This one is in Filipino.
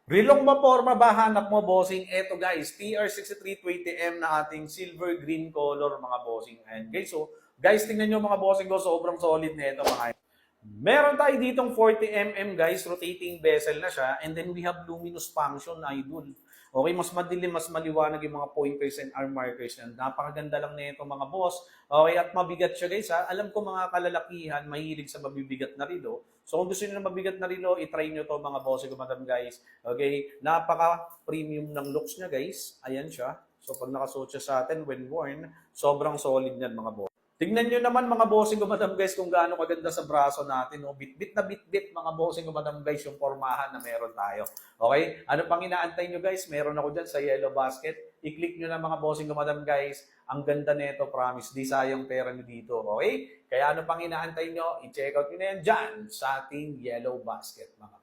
Rilong maporma ba hanap mo, bossing? Eto guys, TR6320M na ating silver green color mga bossing. Ayan guys, so guys, tingnan nyo mga bossing ko, sobrang solid na ito mga. Meron tayo ditong 40mm guys, rotating bezel na siya, and then we have luminous function idol. Okay, mas madilim, mas maliwanag yung mga pointers and arm markers yan. Napakaganda lang nito mga boss. Okay, at mabigat siya guys ha. Alam ko mga kalalakihan, mahilig sa mabibigat na rilo. So kung gusto niyo ng mabigat na rilo, itry niyo to mga boss ko madam guys. Okay, napaka-premium ng looks niya guys. Ayan siya. So pag nakasuot siya sa atin when worn, sobrang solid niyan mga boss. Tignan nyo naman mga bossing ko madam guys kung gaano kaganda sa braso natin. No? Bit-bit na bit-bit mga bossing ko madam guys yung pormahan na meron tayo. Okay? Ano pang inaantay nyo guys? Meron ako dyan sa yellow basket. I-click nyo na mga bossing ko madam guys. Ang ganda nito, promise. Di sayang pera nyo dito. Okay? Kaya ano pang inaantay nyo? I-check out nyo na yan dyan sa ating yellow basket mga